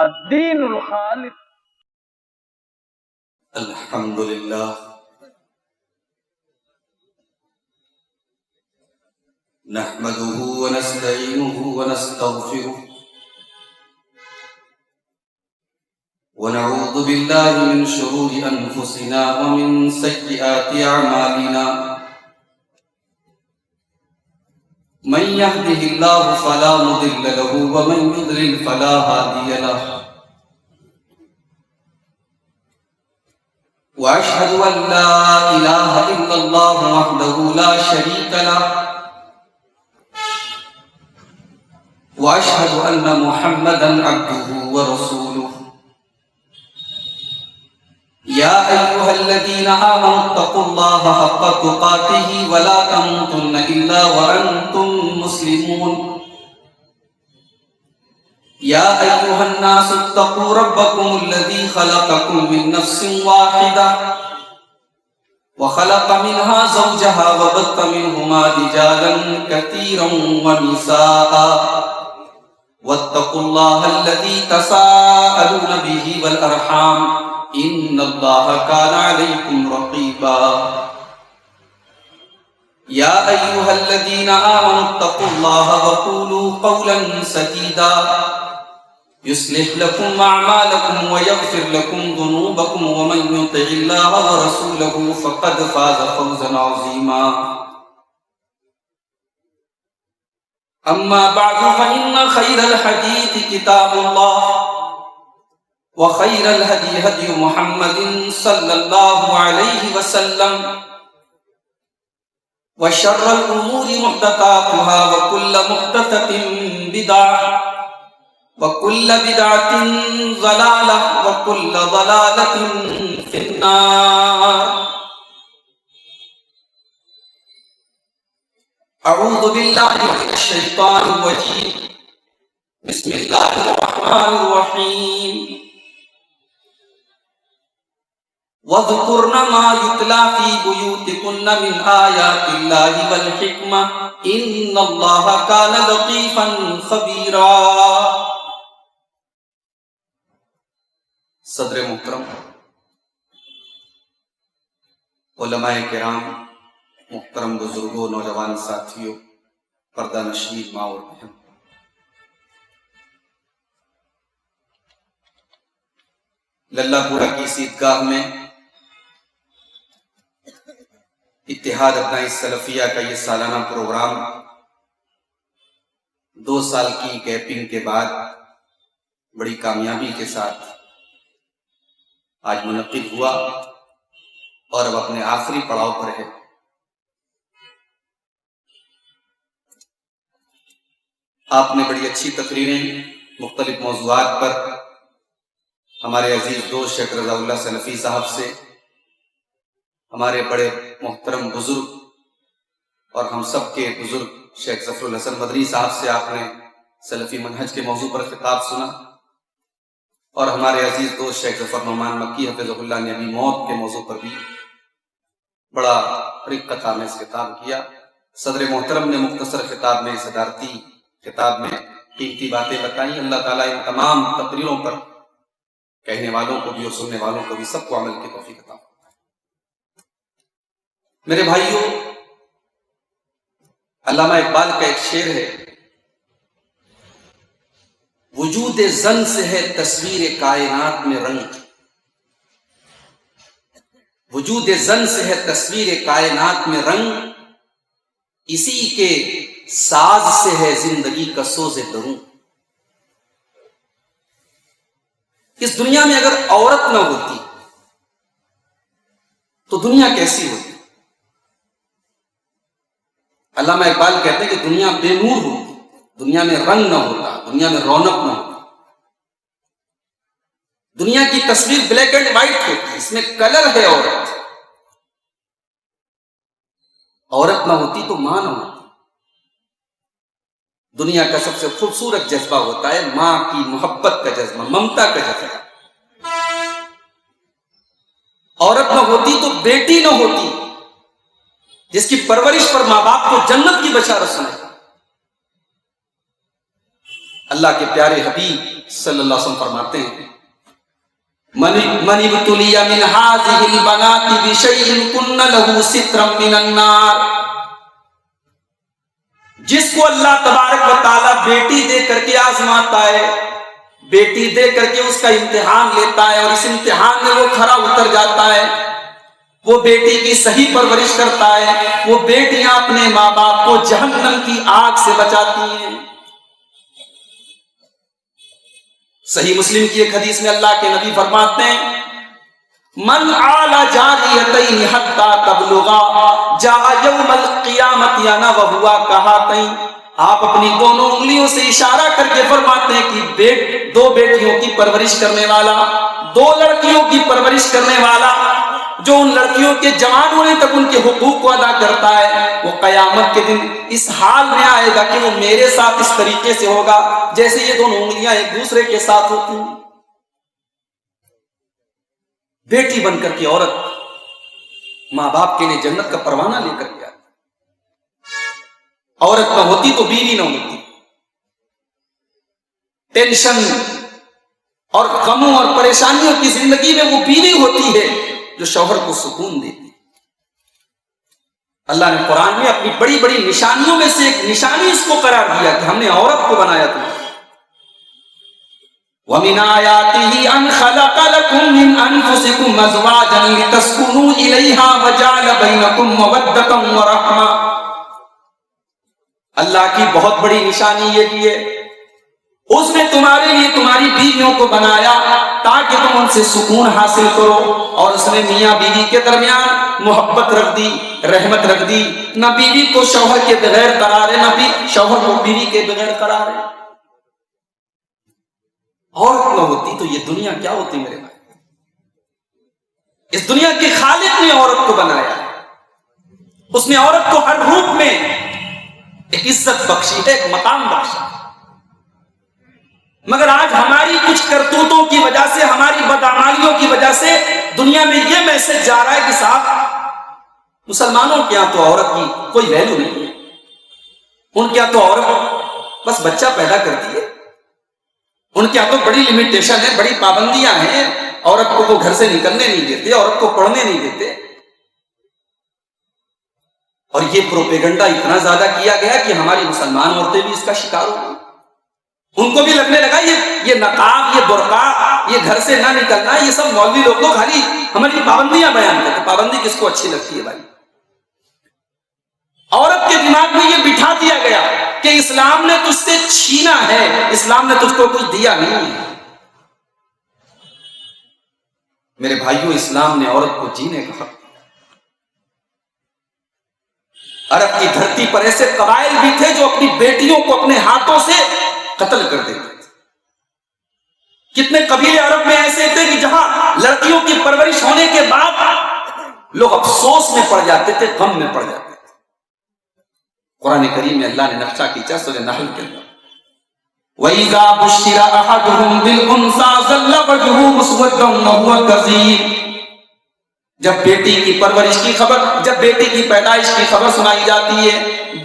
الدین الخالص. الحمد للہ نحمده ونستعینه ونستغفره ونعوذ بالله من شرور انفسنا ومن سیئات اعمالنا من يهده الله فلا مضل له ومن يضلل فلا هادي له وأشهد أن لا إله إلا الله وحده لا شريك له وأشهد أن محمدا عبده ورسوله يا أيها الذين آمنوا اتقوا الله حق تقاته ولا تموتن إلا وأنتم مسلمون يا أيها الناس اتقوا ربكم الذي خلقكم من نفس واحدة وخلق منها زوجها وبث منهما رجالا كثيرا ونساء واتقوا الله الذي تساءلون به والأرحام إن الله كان عليكم رقيبا يا أيها الذين آمنوا اتقوا الله وقولوا قولا سديدا يصلح لكم أعمالكم ويغفر لكم ذنوبكم ومن يطع الله ورسوله فقد فاز فوزا عظيما أما بعد فإن خير الحديث كتاب الله وخير الهدي هدي محمد صلى الله عليه وسلم وشر الأمور محدثاتها وكل محدثة بدعة وكل بدعة ضلالة وكل ضلالة في النار. أعوذ بالله من الشيطان الرجيم. بسم الله الرحمن الرحيم. واذكرن ما يتلى في بيوتكن من آيات الله والحكمة إن الله كان لطيفا خبيرا. صدر محترم، علماء کرام، محترم بزرگوں، نوجوان ساتھیوں، پردہ نشین ماں اور بہن، للہ پورہ کی عیدگاہ میں اتحاد ابناء سلفیہ کا یہ سالانہ پروگرام 2 سال کی گیپنگ کے بعد بڑی کامیابی کے ساتھ آج منعقد ہوا اور اب اپنے آخری پڑاؤ پر ہے. آپ نے بڑی اچھی تقریریں مختلف موضوعات پر ہمارے عزیز دوست شیخ رضا اللہ سلفی صاحب سے، ہمارے بڑے محترم بزرگ اور ہم سب کے بزرگ شیخ ظفر الحسن مدنی صاحب سے آپ نے سلفی منہج کے موضوع پر خطاب سنا، اور ہمارے عزیز دوست شیخ ظفر نعمان مکی حفظہ اللہ نے ابھی موت کے موضوع پر بھی بڑا رقت آمیز خطاب کیا. صدر محترم نے مختصر خطاب میں، صدارتی خطاب میں قیمتی باتیں بتائیں. اللہ تعالیٰ ان تمام تقریروں پر کہنے والوں کو بھی اور سننے والوں کو بھی سب کو عمل کی توفیق عطا فرمائے. میرے بھائیوں، علامہ اقبال کا ایک شعر ہے، وجود زن سے ہے تصویر کائنات میں رنگ، وجود زن سے ہے تصویر کائنات میں رنگ، اسی کے ساز سے ہے زندگی کا سوز دروں. اس دنیا میں اگر عورت نہ ہوتی تو دنیا کیسی ہوتی؟ علامہ اقبال کہتے ہیں کہ دنیا بے نور ہوتی، دنیا میں رنگ نہ ہوتا، دنیا میں رونق نہ ہوتی. دنیا کی تصویر بلیک اینڈ وائٹ ہوتی، اس میں کلر ہے. عورت نہ ہوتی تو ماں نہ ہوتی. دنیا کا سب سے خوبصورت جذبہ ہوتا ہے ماں کی محبت کا جذبہ، ممتا کا جذبہ. عورت نہ ہوتی تو بیٹی نہ ہوتی، جس کی پرورش پر ماں باپ کو جنت کی بشارت سنائے. اللہ کے پیارے حبیب صلی اللہ علیہ وسلم فرماتے ہیں من ابتلی من هذه البنات بشيء كن له سترا من النار، جس کو اللہ تبارک و تعالیٰ بیٹی دے کر کے آزماتا ہے، بیٹی دے کر کے اس کا امتحان لیتا ہے اور اس امتحان میں وہ کھرا اتر جاتا ہے، وہ بیٹی کی صحیح پرورش کرتا ہے، وہ بیٹیاں اپنے ماں باپ کو جہنم کی آگ سے بچاتی ہیں۔ صحیح مسلم کی ایک حدیث میں اللہ کے نبی فرماتے ہیں من آل جاریتین حتی تبلغا جاء یوم القیامت انا وہوا کہاتین، آپ اپنی دونوں انگلیوں سے اشارہ کر کے فرماتے ہیں کہ دو بیٹیوں کی پرورش کرنے والا، دو لڑکیوں کی پرورش کرنے والا جو ان لڑکیوں کے جوان ہونے تک ان کے حقوق کو ادا کرتا ہے، وہ قیامت کے دن اس حال میں آئے گا کہ وہ میرے ساتھ اس طریقے سے ہوگا جیسے یہ دونوں انگلیاں ایک دوسرے کے ساتھ ہوتی ہیں۔ بیٹی بن کر کے عورت ماں باپ کے لیے جنت کا پروانہ لے کر کے آتی، عورت نہ ہوتی تو بیوی نہ ہوتی، ٹینشن اور غموں اور پریشانیوں کی زندگی میں وہ بیوی ہوتی ہے جو شوہر کو سکون دیتی۔ اللہ نے قرآن میں اپنی بڑی بڑی نشانیوں میں سے ایک نشانی اس کو قرار دیا کہ ہم نے عورت کو بنایا تھا۔ وَمِنْ آيَاتِهِ أَنْ خَلَقَ لَكُم مِّنْ أَنفُسِكُمْ أَزْوَاجًا لِتَسْكُنُوا إِلَيْهَا وَجَعَلَ بَيْنَكُم مَّوَدَّةً وَرَحْمَةً، اللہ کی بہت بڑی نشانی یہ بھی ہے اس نے تمہارے لیے تمہاری بیویوں کو بنایا تاکہ تم ان سے سکون حاصل کرو، اور اس نے میاں بیوی کے درمیان محبت رکھ دی، رحمت رکھ دی، نہ بیوی کو شوہر کے بغیر قرار ہے، نہ شوہر کو بیوی کے بغیر قرار ہے۔ عورت نہ ہوتی تو یہ دنیا کیا ہوتی میرے بھائی؟ اس دنیا کے خالق نے عورت کو بنایا، اس نے عورت کو ہر روپ میں ایک عزت بخشی ہے، ایک مقام بخشا، مگر آج ہماری کچھ کرتوتوں کی وجہ سے، ہماری بدعمالیوں کی وجہ سے دنیا میں یہ میسج جا رہا ہے کہ صاحب مسلمانوں کے یہاں تو عورت کی کوئی ویلو نہیں ہے، ان کے یہاں تو عورت بس بچہ پیدا کرتی ہے، ان کے یہاں تو بڑی لمیٹیشن ہے، بڑی پابندیاں ہیں، عورت کو گھر سے نکلنے نہیں دیتے، عورت کو پڑھنے نہیں دیتے۔ اور یہ پروپیگنڈا اتنا زیادہ کیا گیا کہ ہماری مسلمان عورتیں بھی اس کا شکار ہو گئی، ان کو بھی لگنے لگا یہ نقاب، یہ برقع، یہ گھر سے نہ نکلنا، یہ سب مولوی لوگ تو خالی ہماری پابندیاں بیان کرتے۔ پابندی کس کو اچھی لگتی ہے بھائی؟ عورت کے دماغ میں یہ بٹھا دیا گیا کہ اسلام نے تجھ سے چھینا ہے، اسلام نے تجھ کو کچھ دیا نہیں ہے۔ میرے بھائیوں، اسلام نے عورت کو جینے کا حق دیا۔ عرب کی دھرتی پر ایسے قبائل بھی تھے جو اپنی بیٹیوں کو اپنے ہاتھوں سے قتل کر دیتے تھے۔ کتنے قبیلے عرب میں ایسے تھے کہ جہاں لڑکیوں کی پرورش ہونے کے بعد لوگ افسوس میں پڑ جاتے تھے، غم میں پڑ جاتے تھے۔ قرآن کریم میں اللہ نے نقشہ کھینچا سورہ نحل کے اندر، وَإِذَا بُشِّرَ أَحَدُهُم بِالْأُنثَىٰ ظَلَّ وَجْهُهُ مُسْوَدًّا وَهُوَ كَظِيمٌ، جب بیٹی کی پرورش کی خبر، جب بیٹی کی پیدائش کی خبر سنائی جاتی ہے،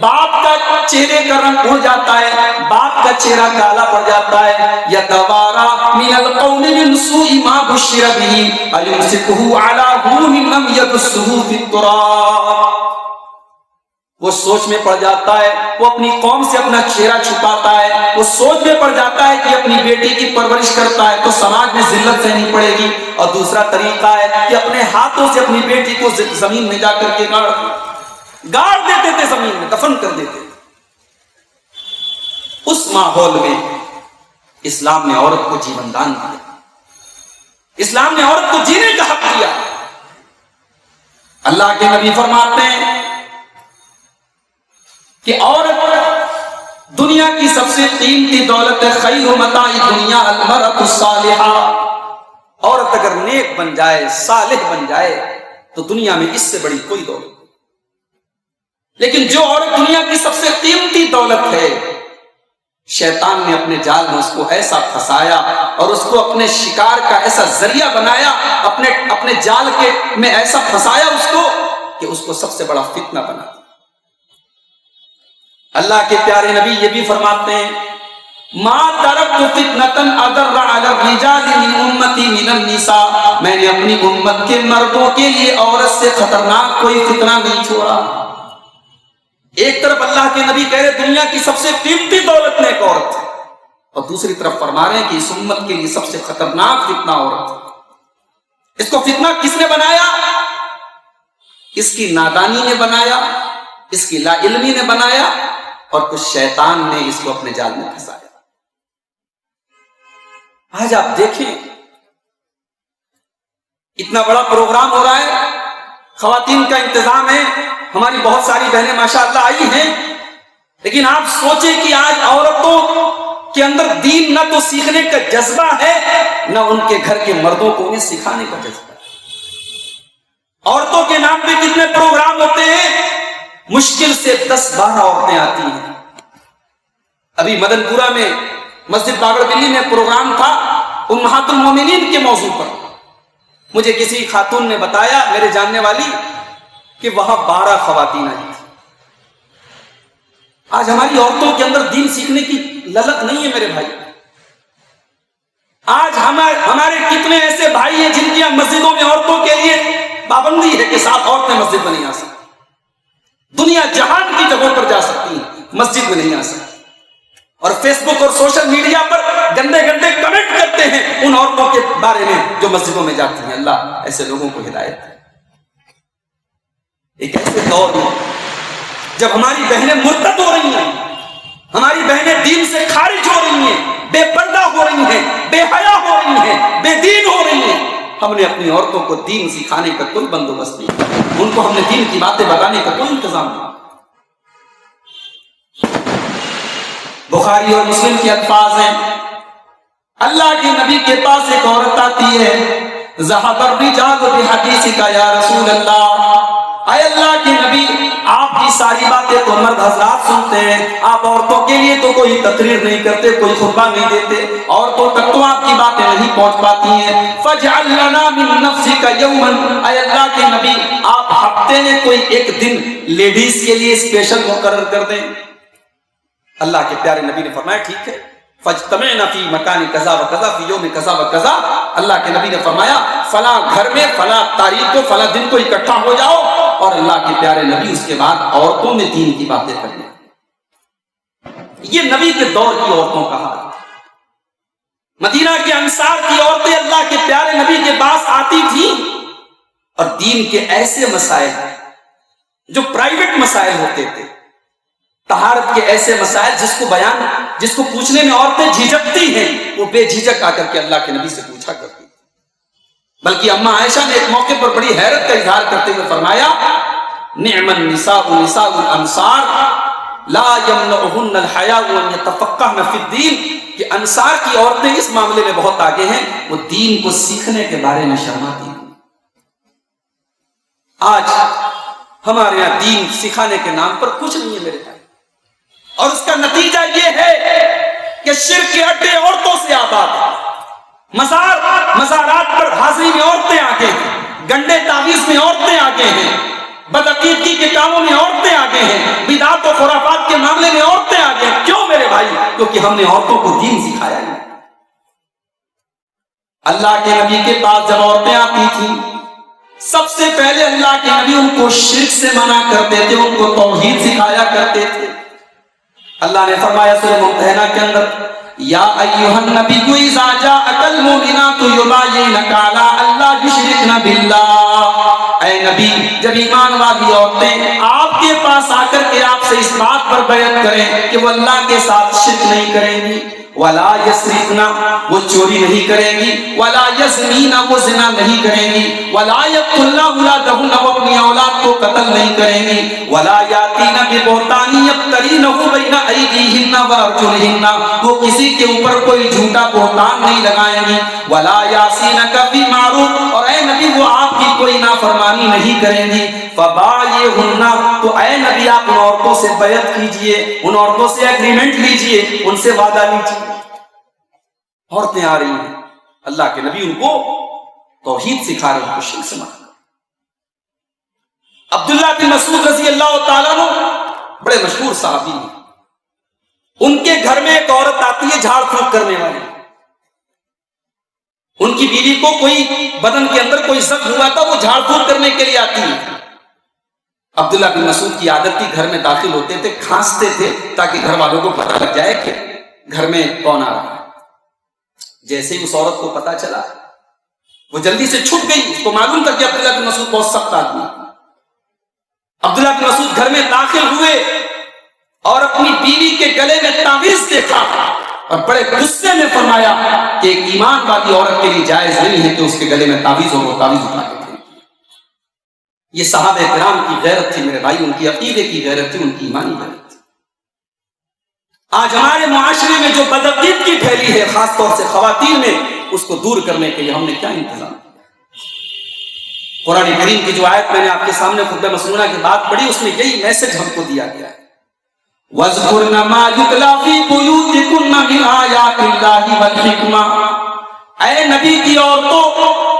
باپ کا چہرے کا رنگ اڑ جاتا ہے، باپ کا چہرہ کالا پڑ جاتا ہے۔ يَتَوَارَىٰ مِنَ الْقَوْمِ مِنْ سُوءِ مَا بُشِّرَ بِهِ أَيُمْسِكُهُ عَلَىٰ هُونٍ أَمْ يَدُسُّهُ فِي التُّرَابِ، وہ سوچ میں پڑ جاتا ہے، وہ اپنی قوم سے اپنا چہرہ چھپاتا ہے، وہ سوچ میں پڑ جاتا ہے کہ اپنی بیٹی کی پرورش کرتا ہے تو سماج میں ذلت سہنی پڑے گی، اور دوسرا طریقہ ہے کہ اپنے ہاتھوں سے اپنی بیٹی کو زمین میں جا کر کے گاڑ دیتے تھے، زمین میں دفن کر دیتے تھے۔ اس ماحول میں اسلام نے عورت کو جیون دان دیا، اسلام نے عورت کو جینے کا حق دیا۔ اللہ کے نبی فرماتے ہیں کہ عورت دنیا کی سب سے قیمتی دولت ہے، خیر متاع دنیا المرأۃ الصالحہ، عورت اگر نیک بن جائے، صالح بن جائے تو دنیا میں اس سے بڑی کوئی دولت نہیں۔ لیکن جو عورت دنیا کی سب سے قیمتی دولت ہے، شیطان نے اپنے جال میں اس کو ایسا پھنسایا اور اس کو اپنے شکار کا ایسا ذریعہ بنایا، اپنے جال کے میں ایسا پھنسایا اس کو کہ اس کو سب سے بڑا فتنہ بنا دیا۔ اللہ کے پیارے نبی یہ بھی فرماتے ہیں ما ترکت فتنةً اضر علی الرجال من امتی من النساء، میں نے اپنی امت کے مردوں کے لیے عورت سے خطرناک کوئی فتنہ نہیں چھوڑا۔ ایک طرف اللہ کے نبی کہہ رہے دنیا کی سب سے قیمتی دولت میں ایک عورت ہے، اور دوسری طرف فرما رہے ہیں کہ اس امت کے لیے سب سے خطرناک فتنہ عورت ہے۔ اس کو فتنہ کس نے بنایا؟ اس کی نادانی نے بنایا، اس کی لا علمی نے بنایا، اور کچھ شیطان نے اس کو اپنے جال میں پھنسایا۔ آج آپ دیکھیں اتنا بڑا پروگرام ہو رہا ہے، خواتین کا انتظام ہے، ہماری بہت ساری بہنیں ماشاءاللہ آئی ہیں، لیکن آپ سوچیں کہ آج عورتوں کے اندر دین نہ تو سیکھنے کا جذبہ ہے، نہ ان کے گھر کے مردوں کو انہیں سکھانے کا جذبہ ہے۔ عورتوں کے نام پہ کتنے پروگرام ہوتے ہیں، مشکل سے 10-12 عورتیں آتی ہیں۔ ابھی مدن پورہ میں مسجد باغڑ بلی میں پروگرام تھا امہات المومنین کے موضوع پر، مجھے کسی خاتون نے بتایا میرے جاننے والی کہ وہاں 12 خواتین آئی تھی۔ آج ہماری عورتوں کے اندر دین سیکھنے کی للک نہیں ہے میرے بھائی۔ آج ہمارے کتنے ایسے بھائی ہیں جن کی مسجدوں میں عورتوں کے لیے پابندی ہے کہ 7 عورتیں مسجد میں نہیں آ سکتی، دنیا جہان کی جگہوں پر جا سکتی ہیں، مسجد میں نہیں آ سکتی، اور فیس بک اور سوشل میڈیا پر گندے گندے کمنٹ کرتے ہیں ان عورتوں کے بارے میں جو مسجدوں میں جاتی ہیں۔ اللہ ایسے لوگوں کو ہدایت ہے۔ ایک ایسے دور میں جب ہماری بہنیں مرتد ہو رہی ہیں، ہماری بہنیں دین سے خارج ہو رہی ہیں، بے پردہ ہو رہی ہیں، بے حیا ہو رہی ہیں، بے دین ہو رہی ہیں، ہم نے اپنی عورتوں کو دین سکھانے کا کوئی بندوبست نہیں کیا، ان کو ہم نے دین کی باتیں بتانے کا کوئی انتظام نہیں۔ بخاری اور مسلم کے الفاظ ہیں، اللہ کے نبی کے پاس ایک عورت آتی ہے، ذهب الرجال بحدیثک یا رسول اللہ، اے اللہ کے نبی آپ کی ساری باتیں تو مرد حضرات سنتے ہیں، آپ عورتوں کے لیے تو کوئی تقریر نہیں کرتے، کوئی خطبہ نہیں دیتے، عورتوں تک تو آپ کی باتیں نہیں پہنچ پاتی ہیں، فاجعل لنا من نفسک یوما، اے اللہ کے نبی آپ ہفتے میں کوئی ایک دن لیڈیز کے لیے اسپیشل مقرر کر دیں۔ اللہ کے پیارے نبی نے فرمایا ٹھیک ہے، فاجتمعنا فی مکان کذا و کذا فی یوم کذا و کذا، اللہ کے نبی نے فرمایا فلاں گھر میں فلاں تاریخ کو فلاں دن کو اکٹھا ہو جاؤ، اور اللہ کے پیارے نبی اس کے بعد عورتوں میں دین کی باتیں کرنے۔ یہ نبی کے دور کی عورتوں کا حال ہے۔ مدینہ کے انصار کی عورتیں اللہ کے پیارے نبی کے پاس آتی تھیں، اور دین کے ایسے مسائل جو پرائیویٹ مسائل ہوتے تھے، طہارت کے ایسے مسائل جس کو پوچھنے میں عورتیں جھجکتی ہیں، وہ بے جھجک آ کر کے اللہ کے نبی سے پوچھا کرتی تھی۔ بلکہ اما عائشہ نے ایک موقع پر بڑی حیرت کا اظہار کرتے ہوئے فرمایا نعم النساء نساء الانصار لا یمنعهن الحیاء ان یتفقهن فی الدین، کہ انصار کی عورتیں اس معاملے میں بہت آگے ہیں، وہ دین کو سیکھنے کے بارے میں شرماتی ہیں۔ آج ہمارے یہاں دین سکھانے کے نام پر کچھ نہیں ہے میرے بھائی، اور اس کا نتیجہ یہ ہے کہ شرک کے اڈے عورتوں سے آباد ہیں، مزارات پر حاضری میں عورتیں آگے ہیں، گنڈے تعویذ میں عورتیں آگے ہیں، بدعقیدگی کے کاموں میں عورتیں آگے ہیں، بدعات و خرافات کے معاملے میں عورتیں آگے ہیں۔ کیوں میرے بھائی؟ کیونکہ ہم نے عورتوں کو دین سکھایا ہے۔ اللہ کے نبی کے پاس جب عورتیں آتی تھیں، سب سے پہلے اللہ کے نبی ان کو شرک سے منع کرتے تھے، ان کو توحید سکھایا کرتے تھے۔ اللہ نے فرمایا سورہ ممتحنہ کے اندر یا ایھا النبی اذا جاءک المؤمنات یباینک علی الا یشرکن باللہ، اے نبی جب ایمان والی عورتیں آپ کے پاس آ کر کے آپ سے اس بات پر بیعت کریں کہ وہ اللہ کے ساتھ شرک نہیں کریں گی، ولا یسرقن وہ چوری نہیں کریں گی، ولا یزنین وہ زنا نہیں کریں گی، ولا یقتلن اولادہن وہ اپنی اولاد کو قتل نہیں کریں گی، ولا یاتین ببہتان یفترینہ بین ایدیہن وارجلہن وہ کسی کے اوپر کوئی جھوٹا بہتان نہیں لگائیں گی، ولا یعصینک فی معروف اور اے نبی وہ آپ کی کوئی نافرمانی نہیں کریں گی، فبایعہن تو اے نبی آپ ان عورتوں سے بیعت کیجئے، ان عورتوں سے ایگریمنٹ لیجئے، ان سے وعدہ لیجئے۔ عورتیں آ رہی ہیں، اللہ کے نبی ان کو توحید سکھا رہے ہیں، ان کو شرک سے منع کر۔ عبداللہ بن مسعود رضی اللہ تعالیٰ عنہ بڑے مشہور صحابی ہیں، ان کے گھر میں ایک عورت آتی ہے جھاڑ پھونک کرنے والی، ان کی بیوی کو کوئی بدن کے اندر کوئی زخم ہوا تھا، وہ جھاڑ پھونک کرنے کے لیے آتی ہے۔ عبداللہ بن مسعود کی عادت تھی، گھر میں داخل ہوتے تھے کھانستے تھے تاکہ گھر والوں کو پتہ لگ جائے کہ گھر میں کون آ رہا ہے۔ جیسے ہی اس عورت کو پتا چلا وہ جلدی سے چھپ گئی، اس کو معلوم تھا کہ عبداللہ بن مسعود بہت سخت آدمی۔ عبداللہ بن مسعود گھر میں داخل ہوئے اور اپنی بیوی کے گلے میں تعویذ دیکھا اور بڑے غصے میں فرمایا کہ ایک ایمان والی عورت کے لیے جائز نہیں ہے کہ اس کے گلے میں تعویذ ہو، وہ تعویذ اٹھا کے پھینک۔ یہ صحابہ کرام کی غیرت تھی میرے بھائی، ان کی عقیدے کی غیرت تھی، ان کی ایمانی غیرت تھی۔ آج ہمارے معاشرے میں جو بدعقیدگی پھیلی ہے خاص طور سے خواتین میں، اس کو دور کرنے کے لیے ہم نے کیا انتظام کیا؟ قرآن کریم کی جو آیت میں نے آپ کے سامنے خطبہ مسنونہ کی بات پڑھی، اس میں یہی میسج ہم کو دیا گیا ہے، وَاذْكُرْنَ مَا يُتْلَىٰ فِي بُيُوتِكُنَّ مِنْ آيَاتِ اللَّهِ وَالْحِكْمَةِ۔ اے نبی کی عورتوں،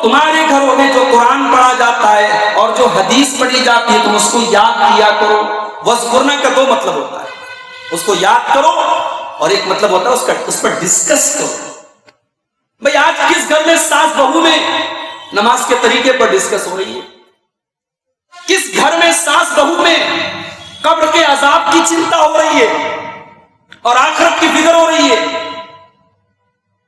تمہارے گھروں میں جو قرآن پڑھا جاتا ہے اور جو حدیث پڑھی جاتی ہے تم اس کو یاد کیا کرو۔ وَاذْكُرْنَ کا دو مطلب ہوتا ہے، اس کو یاد کرو اور ایک مطلب ہوتا ہے اس پر ڈسکس کرو۔ بھئی آج کس گھر میں ساس بہو میں نماز کے طریقے پر ڈسکس ہو رہی ہے؟ کس گھر میں ساس بہو میں قبر کے عذاب کی چنتا ہو رہی ہے اور آخرت کی فکر ہو رہی ہے؟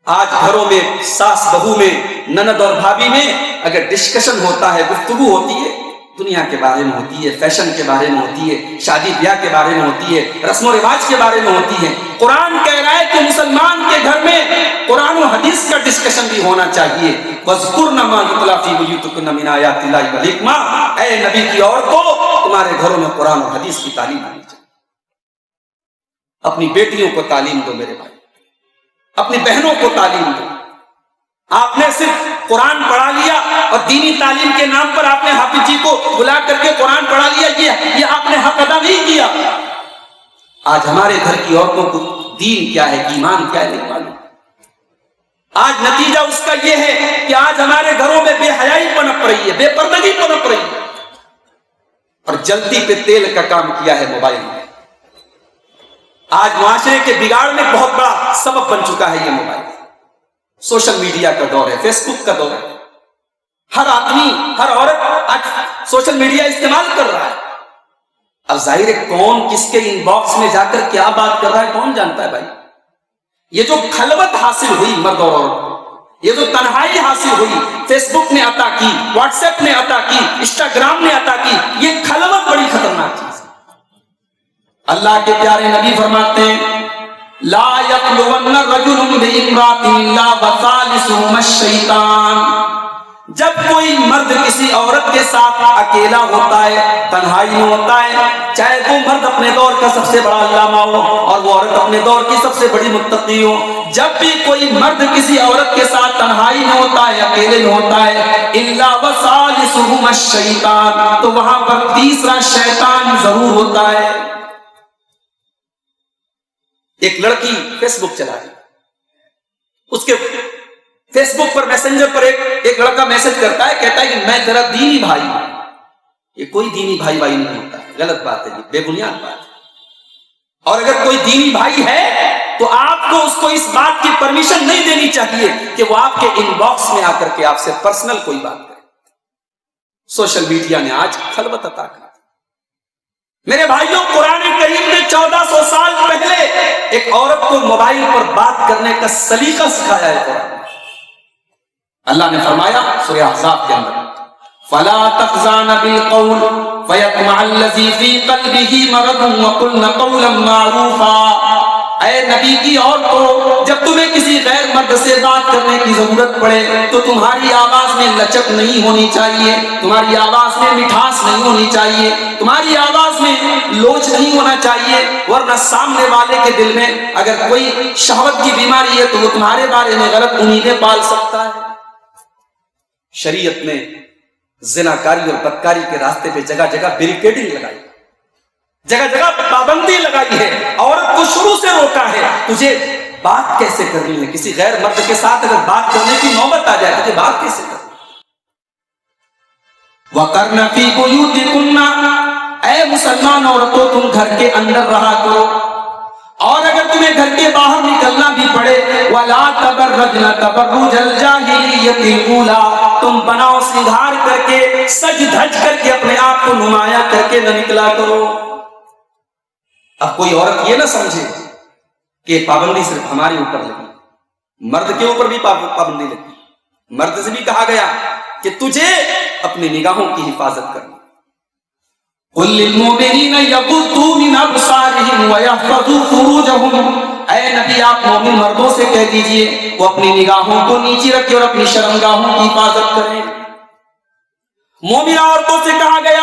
آج گھروں میں ساس بہو میں، نند اور بھابھی میں اگر ڈسکشن ہوتا ہے، گفتگو ہوتی ہے، دنیا کے بارے میں ہوتی ہے، فیشن کے بارے میں ہوتی ہے، شادی بیاہ کے بارے میں ہوتی ہے، رسم و رواج کے بارے میں ہوتی ہے۔ قرآن کہہ رہا ہے کہ مسلمان کے گھر میں قرآن و حدیث کا ڈسکشن بھی ہونا چاہیے۔ وَاذْكُرْنَ مَا يُتْلَىٰ فِي بُيُوتِكُنَّ مِنْ آيَاتِ اللَّهِ وَالْحِكْمَةِ۔ اے نبی کی عورتوں، تمہارے گھروں میں قرآن و حدیث کی تعلیم ہونی چاہیے۔ اپنی بیٹیوں کو تعلیم دو میرے بھائی، اپنی بہنوں کو تعلیم دو۔ آپ نے صرف قرآن پڑھا لیا اور دینی تعلیم کے نام پر آپ نے حافظ جی کو بلا کر کے قرآن پڑھا لیا، یہ آپ نے حق ادا نہیں کیا۔ آج ہمارے گھر کی عورتوں کو دین کیا ہے، ایمان کیا ہے نہیں معلوم۔ آج نتیجہ اس کا یہ ہے کہ آج ہمارے گھروں میں بے حیائی پنپ رہی ہے، بے پردگی پنپ رہی ہے، اور جلدی پہ تیل کا کام کیا ہے موبائل نے۔ آج معاشرے کے بگاڑ میں بہت بڑا سبب بن چکا ہے یہ موبائل۔ سوشل میڈیا کا دور ہے، فیس بک کا دور ہے، ہر آدمی ہر عورت آج سوشل میڈیا استعمال کر رہا ہے۔ اب ظاہر ہے کون کس کے ان باکس میں جا کر کیا بات کر رہا ہے کون جانتا ہے بھائی۔ یہ جو خلوت حاصل ہوئی مرد اور عورت کو، یہ جو تنہائی حاصل ہوئی، فیس بک نے عطا کی، واٹس ایپ نے عطا کی، انسٹاگرام نے عطا کی، یہ خلوت بڑی خطرناک چیز ہے۔ اللہ کے پیارے نبی فرماتے ہیں لا یخلون رجل بامرأۃ الا وثالثهما الشیطان۔ جب کوئی مرد کسی عورت کے ساتھ اکیلا ہوتا ہے، تنہائی میں ہوتا ہے، چاہے وہ مرد اپنے دور کا سب سے بڑا علامہ ہو اور وہ عورت اپنے دور کی سب سے بڑی متقی ہو، جب بھی کوئی مرد کسی عورت کے ساتھ تنہائی میں ہوتا ہے، اکیلے میں ہوتا ہے، الا وثالثهما الشیطان، تو وہاں پر تیسرا شیطان ضرور ہوتا ہے۔ ایک لڑکی فیس بک چلا رہی، اس کے فیس بک پر میسنجر پر ایک لڑکا میسج کرتا ہے، کہتا ہے کہ میں تیرا دینی بھائی ہوں۔ یہ کوئی دینی بھائی نہیں ہوتا ہے، غلط بات ہے، یہ بے بنیاد بات ہے۔ اور اگر کوئی دینی بھائی ہے تو آپ کو اس کو اس بات کی پرمیشن نہیں دینی چاہیے کہ وہ آپ کے ان باکس میں آ کر کے آپ سے پرسنل کوئی بات کرے۔ سوشل میڈیا نے آج خلوت عطا کر۔ میرے بھائیوں، قرآن کریم نے 1400 سال پہلے ایک عورت کو موبائل پر بات کرنے کا سلیقہ سکھایا ہے۔ قرآن اللہ نے فرمایا سورہ احزاب کے اندر فَلَا تَخْضَعْنَ بِالْقَوْلِ فَيَطْمَعَ الَّذِي فِي قَلْبِهِ مَرَضٌ وَقُلْنَ قَوْلًا مَّعْرُوفًا۔ اے نبی کی عورتوں، جب تمہیں کسی غیر مرد سے بات کرنے کی ضرورت پڑے تو تمہاری آواز میں لچک نہیں ہونی چاہیے، تمہاری آواز میں مٹھاس نہیں ہونی چاہیے، تمہاری آواز میں لوچ نہیں ہونا چاہیے، ورنہ سامنے والے کے دل میں اگر کوئی شہوت کی بیماری ہے تو وہ تمہارے بارے میں غلط امیدیں پال سکتا ہے۔ شریعت نے زناکاری اور بدکاری کے راستے پہ جگہ جگہ بیریکیڈنگ لگائی، جگہ جگہ پابندی لگائی ہے، عورت کو شروع سے روکا ہے، تجھے بات کیسے کرنی ہے، کسی غیر مرد کے ساتھ اگر بات کرنے کی نوبت آ جائے تجھے بات کیسے کرنی ہے۔ وَقَرْنَ فِي بُيُوتِكُنَّ، اے مسلمان عورتوں تم گھر کے اندر رہا کرو، اور اگر تمہیں گھر کے باہر نکلنا بھی پڑے وَلَا تَبَرَّجْنَ تَبَرُّجَ الْجَاهِلِيَّةِ الْأُولَىٰ، تم بناؤ سنگھار کر کے سج دھج کر کے اپنے آپ کو نمایاں کر کے نہ نکلا کرو۔ اب کوئی عورت یہ نہ سمجھے کہ پابندی صرف ہمارے اوپر لگی، مرد کے اوپر بھی پابندی لگی۔ مرد سے بھی کہا گیا کہ تجھے اپنی نگاہوں کی حفاظت کرنا۔ قُل لِّلْمُؤْمِنِينَ يَغُضُّوا مِنْ أَبْصَارِهِمْ وَيَحْفَظُوا فُرُوجَهُمْ، اے نبی آپ مومن مردوں سے کہہ دیجئے وہ اپنی نگاہوں کو نیچی رکھیں اور اپنی شرمگاہوں کی حفاظت کریں۔ مومن عورتوں سے کہا گیا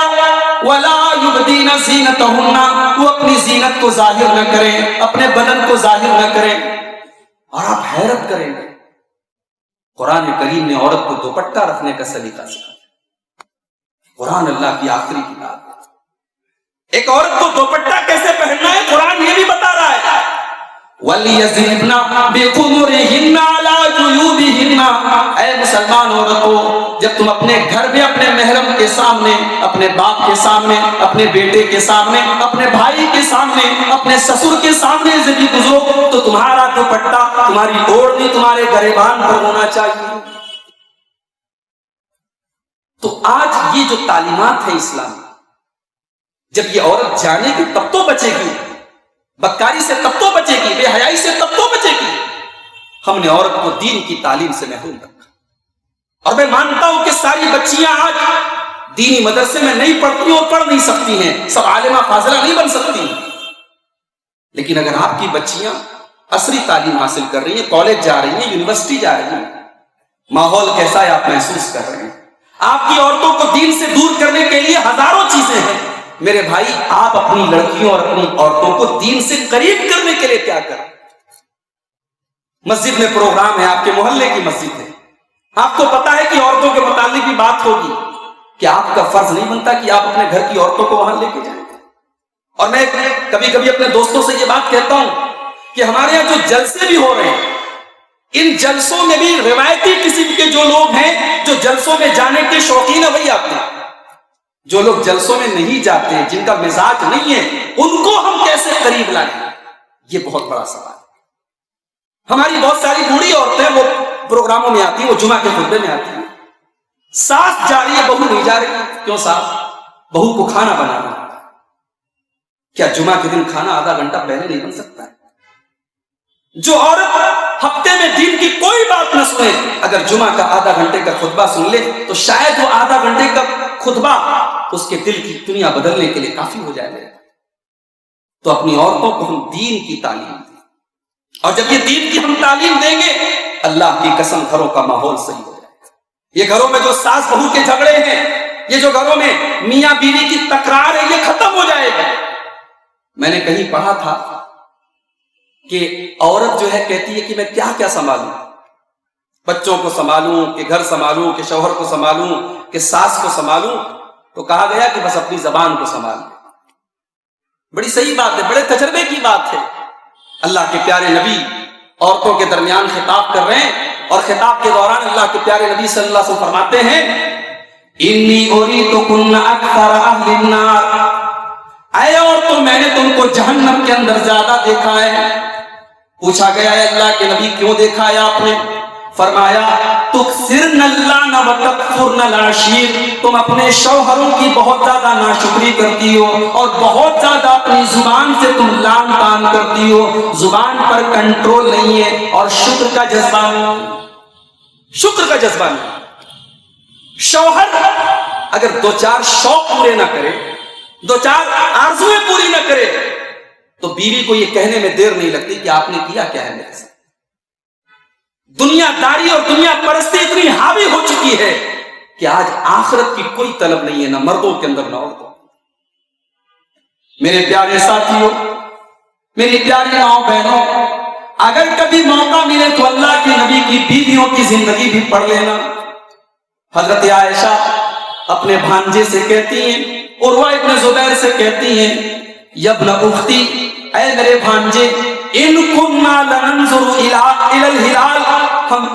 وَلَا يُبْدِينَ زِينَتَهُنَّ، وہ اپنی زینت کو ظاہر نہ کریں، اپنے بدن کو ظاہر نہ کریں۔ اور آپ حیرت کریں گے قرآن کریم نے عورت کو دوپٹہ رکھنے کا سلیقہ سکھایا۔ قرآن اللہ کی آخری کتاب ہے، ایک عورت کو دوپٹہ کیسے پہننا ہے قرآن یہ بھی بتا رہا ہے۔ وَلْيَضْرِبْنَ بِخُمُرِهِنَّ عَلَىٰ جُيُوبِهِنَّ، اے مسلمان عورتوں جب تم اپنے گھر میں اپنے محرم کے سامنے، اپنے باپ کے سامنے، اپنے بیٹے کے سامنے، اپنے بھائی کے سامنے، اپنے سسر کے سامنے سے بھی گزرو تو تمہارا دوپٹہ، تمہاری اوڑھنی تمہارے گریبان پر ہونا چاہیے۔ تو آج یہ جو تعلیمات ہیں اسلام، جب یہ عورت جانے گی تب تو بچے گی، بدکاری سے تب تو بچے گی، بے حیائی سے تب تو بچے گی۔ ہم نے عورت کو دین کی تعلیم سے محروم رکھا، اور میں مانتا ہوں کہ ساری بچیاں آج دینی مدرسے میں نہیں پڑھتی اور پڑھ نہیں سکتی ہیں، سب عالمہ فاضلہ نہیں بن سکتی ہیں، لیکن اگر آپ کی بچیاں عصری تعلیم حاصل کر رہی ہیں، کالج جا رہی ہیں، یونیورسٹی جا رہی ہیں، ماحول کیسا ہے آپ محسوس کر رہے ہیں۔ آپ کی عورتوں کو دین سے دور کرنے کے لیے ہزاروں چیزیں ہیں، میرے بھائی آپ اپنی لڑکیوں اور اپنی عورتوں کو دین سے قریب کرنے کے لیے کیا کریں؟ مسجد میں پروگرام ہے، آپ کے محلے کی مسجد ہے، آپ کو پتا ہے کہ عورتوں کے متعلق بھی بات ہوگی، کہ آپ کا فرض نہیں بنتا کہ آپ اپنے گھر کی عورتوں کو وہاں لے کے جائیں؟ اور میں کبھی کبھی اپنے دوستوں سے یہ بات کہتا ہوں کہ ہمارے یہاں جو جلسے بھی ہو رہے ہیں، ان جلسوں میں بھی روایتی قسم کے جو لوگ ہیں جو جلسوں میں جانے کے شوقین ہیں وہی آتے ہیں۔ جو لوگ جلسوں میں نہیں جاتے، جن کا مزاج نہیں ہے، ان کو ہم کیسے قریب لائیں؟ یہ بہت بڑا سوال ہے۔ ہماری بہت ساری بوڑھی عورتیں وہ پروگراموں میں آتی ہیں، وہ جمعہ کے خطبے میں آتی ہیں، ساس جا رہی ہے بہو نہیں جا رہی، کیوں ساس؟ بہو کو کھانا بنانا۔ کیا جمعہ کے دن کھانا آدھا گھنٹہ پہلے نہیں بن سکتا ہے؟ جو عورت ہفتے میں دین کی کوئی بات نہ سنے، اگر جمعہ کا آدھا گھنٹے کا خطبہ سن لے تو شاید وہ آدھا گھنٹے کا خطبہ اس کے دل کی دنیا بدلنے کے لیے کافی ہو جائے گا۔ تو اپنی عورتوں کو ہم دین کی تعلیم دیں، اور جب یہ دین کی ہم تعلیم دیں گے اللہ کی قسم گھروں کا ماحول صحیح ہو جائے گا۔ یہ گھروں میں جو ساس بہو کے جھگڑے ہیں، یہ جو گھروں میں میاں بیوی کی تکرار ہے، یہ ختم ہو جائے گا۔ میں نے کہیں پڑھا تھا کہ عورت جو ہے کہتی ہے کہ میں کیا کیا سنبھالوں، بچوں کو سنبھالوں، کہ گھر سنبھالوں، کہ شوہر کو سنبھالوں، کہ ساس کو سنبھالوں، تو کہا گیا کہ بس اپنی زبان کو سنبھال لیں۔ بڑی صحیح بات ہے، بڑے تجربے کی بات ہے۔ اللہ کے پیارے نبی عورتوں کے درمیان خطاب کر رہے ہیں، اور خطاب کے دوران اللہ کے پیارے نبی صلی اللہ علیہ وسلم فرماتے ہیں انی اریتکن اکثر اہل النار، اے عورتوں میں نے تم کو جہنم کے اندر زیادہ دیکھا ہے۔ پوچھا گیا ہے اللہ کے نبی کیوں دیکھا ہے آپ نے؟ فرمایا تکثرن اللعن وتکفرن العشیر، تم اپنے شوہروں کی بہت زیادہ ناشکری کرتی ہو اور بہت زیادہ اپنی زبان سے تم لعن طعن کرتی ہو، زبان پر کنٹرول نہیں ہے اور شکر کا جذبہ نہیں، شکر کا جذبہ نہیں۔ شوہر اگر دو چار شوق پورے نہ کرے، دو چار آرزویں پوری نہ کرے، تو بیوی کو یہ کہنے میں دیر نہیں لگتی کہ آپ نے کیا کیا ہے میرے ساتھ۔ دنیا داری اور دنیا پرستی اتنی حاوی ہو چکی ہے کہ آج آخرت کی کوئی طلب نہیں ہے، نہ مردوں کے اندر نہ عورتوں۔ میرے پیارے ساتھیوں، میری پیاری ماؤں بہنوں، اگر کبھی موقع ملے تو اللہ کے نبی کی بیویوں کی زندگی بھی پڑھ لینا۔ حضرت عائشہ اپنے بھانجے سے کہتی ہیں، عروہ ابن زبیر سے کہتی ہیں یبن اختی، اے میرے بھانجے، ان کننا لننظر الی الہلال، ہم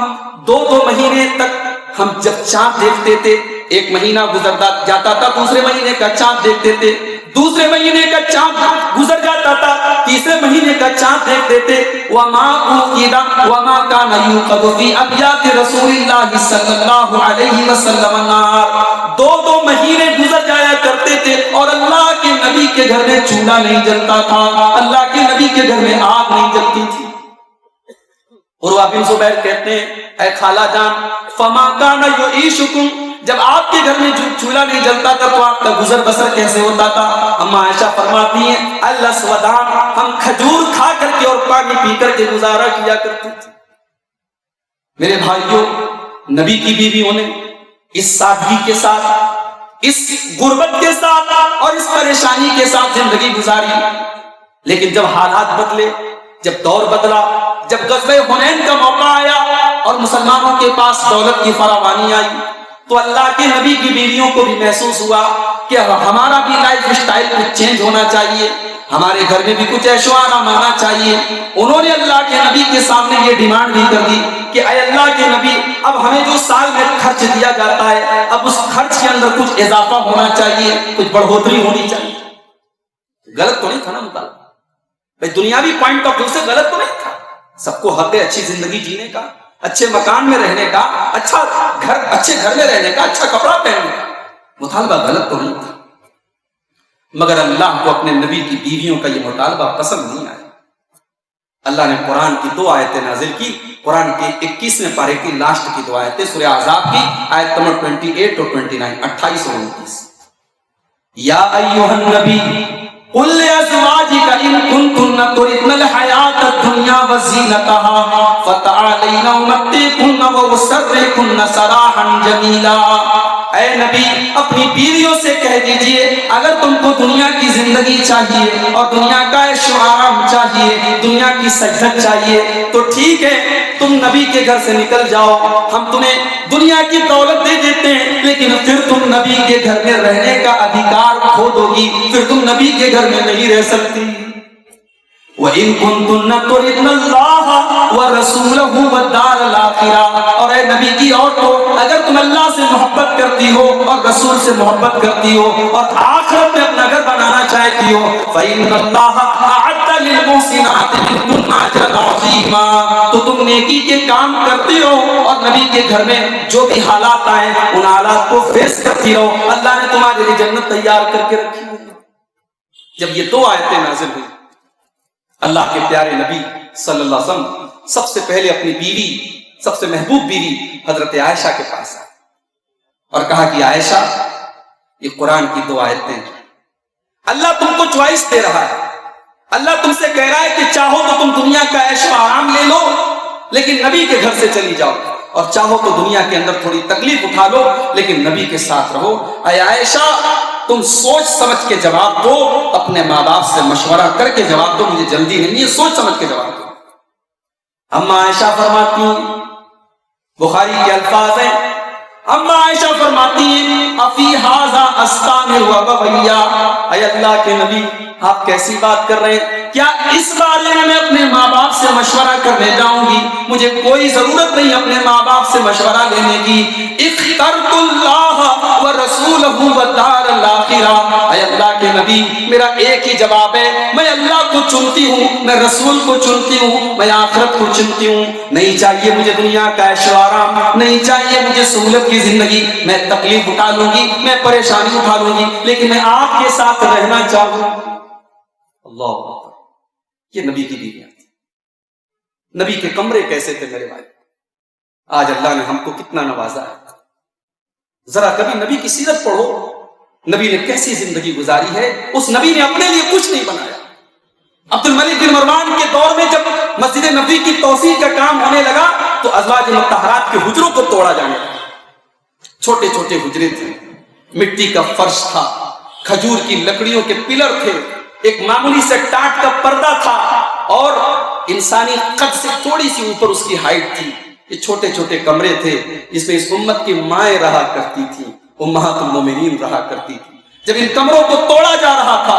دو مہینے تک ہم جب چاند دیکھتے تھے، ایک مہینہ گزرتا جاتا تھا دوسرے مہینے کا چاند دیکھتے تھے، دوسرے مہینے کا چاند گزر جاتا تھا، تیسرے مہینے کا چاند دیکھتے تھے۔ وما اوقد وما كان يوقد في ابيات رسول اللہ صلی اللہ علیہ وسلم النار، دو مہینے گزر جایا کرتے تھے اور اللہ کے نبی کے گھر میں چولہا نہیں جلتا تھا، اللہ کے نبی کے گھر میں آگ نہیں جلتی تھی۔ عروہ بن زبیر کہتے ہیں اے خالہ جان، فما كان يعيشكم، جب آپ کے گھر میں چولہا نہیں جلتا تھا تو آپ کا گزر بسر کیسے ہوتا تھا؟ اما عائشہ فرماتی ہیں الاسودان، ہم کھجور کھا کر کے اور پانی پی کر کے گزارا کیا کرتے تھے۔ میرے بھائیوں، نبی کی بیویوں نے اس سادگی کے ساتھ، اس غربت کے ساتھ اور اس پریشانی کے ساتھ زندگی گزاری، لیکن جب حالات بدلے، جب دور بدلا، جب غزوہ حنین کا موقع آیا اور مسلمانوں کے پاس دولت کی فراوانی آئی، تو اللہ کے نبی کی بیویوں کو بھی محسوس ہوا کہ ہمارا بھی لائف سٹائل کچھ چینج ہونا چاہیے، ہمارے گھر میں بھی کچھ عیش و آرام آنا چاہیے۔ انہوں نے اللہ کے نبی کے سامنے یہ ڈیمانڈ بھی کر دی کہ اے اللہ کے نبی، اب ہمیں جو سال میں خرچ دیا جاتا ہے، اب اس خرچ کے اندر کچھ اضافہ ہونا چاہیے، کچھ بڑھوتری ہونی چاہیے۔ غلط تو نہیں تھا نا مطالبہ؟ بھائی دنیاوی پوائنٹ آف ویو سے غلط تو نہیں تھا، سب کو حق ہے اچھی زندگی جینے کا، اچھے مکان میں رہنے کا، اچھے گھر میں رہنے کا، اچھا کپڑا پہننے کا، مطالبہ غلط تو نہیں تھا۔ مگر اللہ کو اپنے نبی کی بیویوں کا یہ مطالبہ پسند نہیں آیا۔ اللہ نے قرآن کی 2 آیتیں نازل کی، قرآن کے 21ویں پارے کی لاسٹ کی 2 آیتیں، سورہ احزاب کی آیت نمبر 28 اور 29، 28 اور 29۔ یا ایھا النبی قل لأزواجك إن كنتن تردن الحياة الدنيا وزينتها فتعالين أمتعكن وأسرحكن سراحا جميلا۔ اے نبی اپنی بیویوں سے کہہ دیجئے اگر تم کو دنیا کی زندگی چاہیے اور دنیا کا عیش و آرام چاہیے، دنیا کی سجدت چاہیے، تو ٹھیک ہے، تم نبی کے گھر سے نکل جاؤ، ہم تمہیں دنیا کی دولت دے دیتے ہیں، لیکن پھر تم نبی کے گھر میں رہنے کا ادھیکار کھو دو گی، پھر تم نبی کے گھر میں نہیں رہ سکتی۔ وَإِن كُنتُنَّ تُرِدْنَ اللَّهَ وَرَسُولَهُ وَالدَّارَ الْآخِرَةَ، اور اے نبی کی عورتوں اگر تم اللہ سے محبت کرتی ہو اور رسول سے محبت کرتی ہو اور آخرت میں اپنا گھر بنانا چاہتی ہو، فَإِنَّ اللَّهَ أَعَدَّ لِلْمُحْسِنَاتِ مِنكُنَّ أَجْرًا عَظِيمًا، تو تم نیکی کے کام کرتی رہو اور نبی کے گھر میں جو بھی حالات آئے ان حالات کو فیس کرتی رہو، اللہ نے تمہارے لیے جنت تیار کر کے رکھی ہے۔ جب یہ 2 آیتیں نازل ہوئی، اللہ کے پیارے نبی صلی اللہ علیہ وسلم سب سے پہلے اپنی بیوی، سب سے محبوب بیوی حضرت عائشہ کے پاس آئے اور کہا کہ عائشہ، یہ قرآن کی 2 آیتیں، اللہ تم کو چوائس دے رہا ہے، اللہ تم سے کہہ رہا ہے کہ چاہو تو تم دنیا کا عیش و آرام لے لو لیکن نبی کے گھر سے چلی جاؤ، اور چاہو تو دنیا کے اندر تھوڑی تکلیف اٹھا لو لیکن نبی کے ساتھ رہو۔ اے عائشہ، تم سوچ سمجھ کے جواب دو، اپنے ماں باپ سے مشورہ کر کے جواب دو، مجھے جلدی نہیں ہے، سوچ سمجھ کے جواب دو۔ اما عائشہ فرماتی ہیں، بخاری کے الفاظ ہیں، اما عائشہ فرماتی ہیں افی ھذا استامر وابویا، اے اللہ کے نبی آپ کیسی بات کر رہے ہیں؟ کیا اس بارے میں اپنے ماں باپ سے مشورہ کرنے جاؤں گی؟ مجھے کوئی ضرورت نہیں اپنے ماں باپ سے مشورہ لینے کی۔ اخترت اللہ ورسولہ والدار الآخرہ، اے اللہ کے نبی میرا ایک ہی جواب ہے، میں اللہ کو چنتی ہوں، میں رسول کو چنتی ہوں، میں آخرت کو چنتی ہوں۔ نہیں چاہیے مجھے دنیا کا عیش و آرام، نہیں چاہیے مجھے سہولت کی زندگی، میں تکلیف اٹھا لوں گی، میں پریشانی اٹھا لوں گی، لیکن میں آپ کے ساتھ رہنا چاہوں گا۔ اللہ اکبر، یہ نبی کی بیویاں تھی۔ نبی کے کمرے کیسے تھے میرے بھائی؟ آج اللہ نے ہم کو کتنا نوازا ہے، ذرا کبھی نبی کی سیرت پڑھو، نبی نے کیسی زندگی گزاری ہے۔ اس نبی نے اپنے لیے کچھ نہیں بنایا۔ عبد الملک بن مروان کے دور میں جب مسجد نبوی کی توسیع کا کام ہونے لگا تو ازواج مطہرات کے حجروں کو توڑا جانے لگا۔ چھوٹے چھوٹے حجرے تھے، مٹی کا فرش تھا، کھجور کی لکڑیوں کے پلر تھے، ایک معمولی سے ٹاٹ کا پردہ تھا اور انسانی قد سے تھوڑی سی اوپر اس کی ہائٹ تھی۔ یہ چھوٹے چھوٹے کمرے تھے جس میں اس امت کی مائیں رہا کرتی تھی، امہات المومنین رہا کرتی تھی۔ جب ان کمروں کو توڑا جا رہا تھا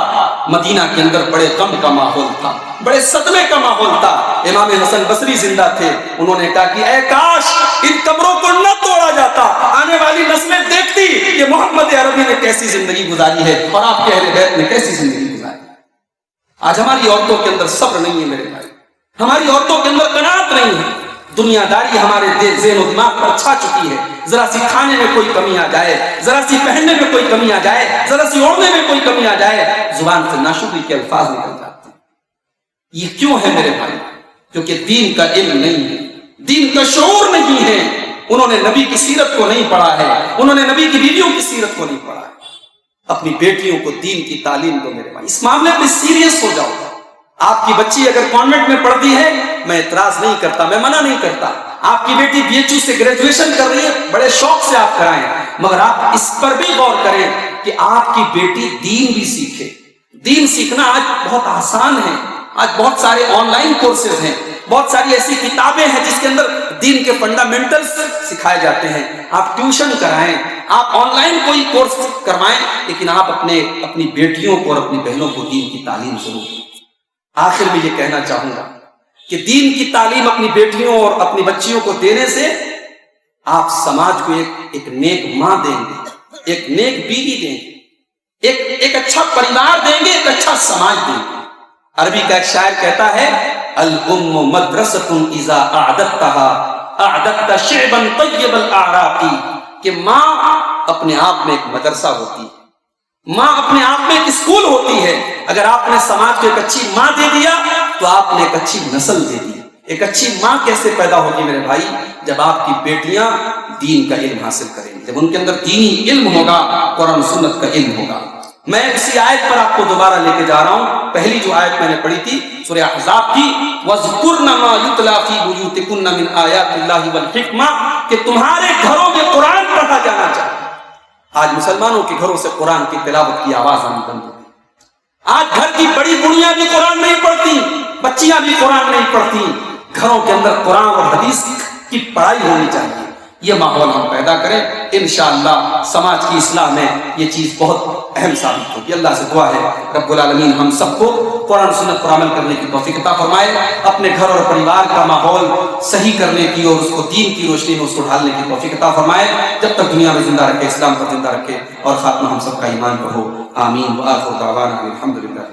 مدینہ کے اندر بڑے غم کا ماحول تھا، بڑے صدمے کا ماحول تھا۔ امام حسن بصری زندہ تھے، انہوں نے کہا کہ اے کاش ان کمروں کو نہ توڑا جاتا، آنے والی نسلیں دیکھتی کہ محمد عربی نے کیسی زندگی گزاری ہے اور آپ کے اہل بیت نے کیسی زندگی گزاری ہے۔ آج ہماری عورتوں کے اندر صبر نہیں ہے میرے بھائی، ہماری عورتوں کے اندر قناعت نہیں ہے، دنیا داری ہمارے ذہن و دماغ پر چھا چکی ہے۔ ذرا سی کھانے میں کوئی کمی آ جائے، ذرا سی پہننے میں کوئی کمی آ جائے، ذرا سی اوڑھنے میں کوئی کمی آ جائے، زبان سے ناشکری کے الفاظ نکل جاتے ہیں۔ یہ کیوں ہے میرے بھائی؟ کیونکہ دین کا علم نہیں ہے، دین کا شعور نہیں ہے، انہوں نے نبی کی سیرت کو نہیں پڑھا ہے، انہوں نے نبی کی بیویوں کی سیرت کو نہیں پڑھا ہے۔ اپنی بیٹیوں کو دین کی تعلیم دو میرے بھائی، اس معاملے پہ سیریس ہو جاؤ۔ آپ کی بچی اگر کانوینٹ میں پڑھتی ہے، میں اعتراض نہیں کرتا، میں منع نہیں کرتا۔ آپ کی بیٹی بی ایچ یو سے گریجویشن کر رہی ہے، بڑے شوق سے آپ کرائیں، مگر آپ اس پر بھی غور کریں کہ آپ کی بیٹی دین بھی سیکھے۔ دین سیکھنا آج بہت آسان ہے، آج بہت سارے آن لائن کورسز ہیں، بہت ساری ایسی کتابیں ہیں جس کے اندر دین کے فنڈامنٹلز سکھائے جاتے ہیں۔ آپ ٹیوشن کرائیں، آپ آن لائن کوئی کورس کروائیں، لیکن آپ اپنی بیٹیوں کو اور اپنی بہنوں کو دین کی تعلیم ضرور دیں۔ آخر میں یہ کہنا چاہوں گا کہ دین کی تعلیم اپنی بیٹیوں اور اپنی بچیوں کو دینے سے آپ سماج کو ایک نیک ماں دیں گے، ایک نیک بیوی دیں گے، ایک اچھا پریوار دیں گے، ایک اچھا سماج دیں گے۔ عربی کا ایک شاعر کہتا ہے الام مدرسۃ اذا اعددتها اعددت شعبا طیب الاعراق، کہ ماں اپنے آپ میں ایک مدرسہ ہوتی ہے، ماں اپنے آپ میں ایک اسکول ہوتی ہے۔ اگر آپ نے سماج کو ایک اچھی ماں دے دیا تو آپ نے ایک اچھی نسل دے دی۔ ایک اچھی ماں کیسے پیدا ہوگی میرے بھائی؟ جب آپ کی بیٹیاں دین کا علم حاصل کریں گی، جب ان کے اندر دینی علم ہوگا، قرآن و سنت کا علم ہوگا۔ میں اسی آیت پر آپ کو دوبارہ لے کے جا رہا ہوں۔ پہلی جو آیت میں نے پڑھی تھی سورہ احزاب کی، وَاذْكُرْنَ مَا يُتْلَى فِي بُيُوتِكُنَّ مِنْ آيَاتِ اللَّهِ وَالْحِكْمَةِ، کہ تمہارے گھروں میں قرآن پڑھا جانا چاہیے۔ آج مسلمانوں کے گھروں سے قرآن کی تلاوت کی آواز آنی بند ہو گئی۔ آج گھر کی بڑی بڑیاں بھی قرآن نہیں پڑھتی، بچیاں بھی قرآن نہیں پڑھتی۔ گھروں کے اندر قرآن اور حدیث کی پڑھائی ہونی چاہیے۔ یہ ماحول ہم پیدا کریں، انشاءاللہ سماج کی اصلاح میں یہ چیز بہت اہم ثابت ہوگی۔ اللہ سے دعا ہے رب العالمین ہم سب کو قرآن و سنت پر عمل کرنے کی توفیق عطا فرمائے، اپنے گھر اور پریوار کا ماحول صحیح کرنے کی اور اس کو دین کی روشنی میں اس کو ڈھالنے کی توفیق عطا فرمائے، جب تک دنیا میں زندہ رکھے، اسلام پر زندہ رکھے، اور خاتمہ ہم سب کا ایمان پر ہو۔ آمین۔ وآخر دعوانا الحمدللہ۔